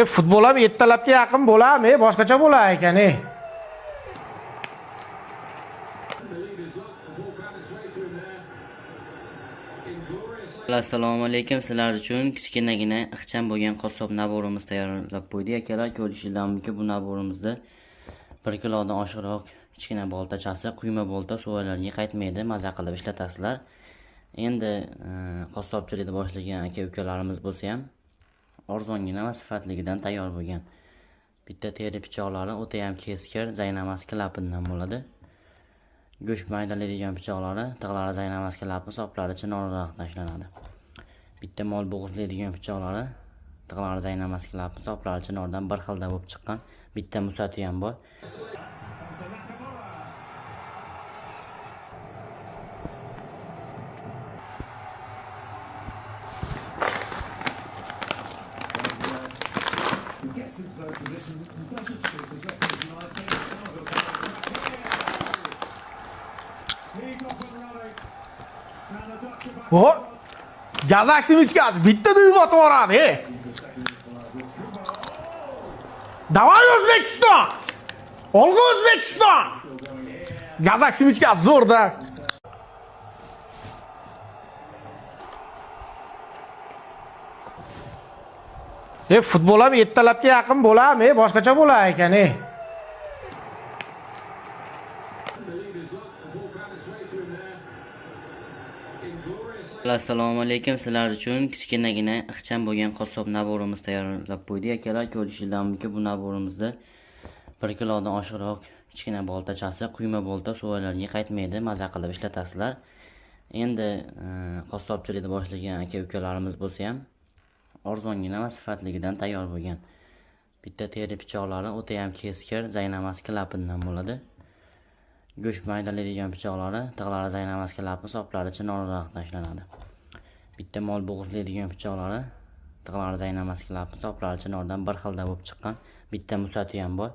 Futbol ham ertalabga yaqin bo'ladimi? Boshqacha bo'lar ekan. Assalomu alaykum. Sizlar uchun kichkinagina ixcham bo'lgan qassob naborimiz tayyorlab qo'ydik akalar. Ko'rishingiz mumkin, bu naborimizda 1 kilodan oshiqroq kichkina boltachasi, quyma bolta suvalarga qaytmaydi, maza qilib ishlatasizlar. Endi qassobchilikni boshlagan aka-ukalarimiz bo'lsa ham arzongina va sifatligidan tayyor bo'lgan. Bitta teri pichoqlari o'ta ham keskir, zaynamas klapindan bo'ladi. Go'sht maydalaydigan pichoqlari, tig'lari zaynamas klapi, soplari chinorroq tashlanadi. Bitta mol bo'g'izlaydigan pichoqlari, tig'lari zaynamas klapi, soplari chinordan bir xilda bo'lib chiqqan. Bitta musati ham bor. Gazak simichkasi bitta duyib o'tib. Davay O'zbekiston! Olg'a O'zbekiston! Gazak simichkasi zo'rda. Futbol ham ertalabga yaqin bo'ladimi? Boshqacha bo'lar ekan. Assalomu alaykum. Sizlar uchun kichkinagina ixcham bo'lgan qassob naborimiz tayyorlab qo'ydik akalar. Ko'rishingiz mumkin, bu naborimizda 1 kilodan oshiqroq kichkina boltachasi, quyma bolta suvalarga qaytmaydi, maza qilib ishlatasizlar. Endi qassobchilikni boshlagan aka-ukalarimiz bo'lsa ham arzongina va sifatligidan tayyor bo'lgan. Bitta teri pichoqlari o'ta ham keskir, zaynamas klapindan bo'ladi. Go'sht maydalaydigan pichoqlari, tig'lari zaynamas klapi, soplari chinorroq tashlanadi. Bitta mol bo'g'izlaydigan pichoqlari, tig'lari zaynamas klapi, soplari chinordan bir xilda bo'lib chiqqan. Bitta musati ham bor.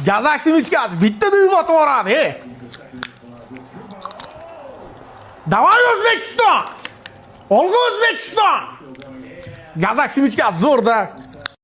Gazak simichkasi bitta duyib o'tib. Davay O'zbekiston! Olg'a O'zbekiston! Gazak simichkasi zo'rda.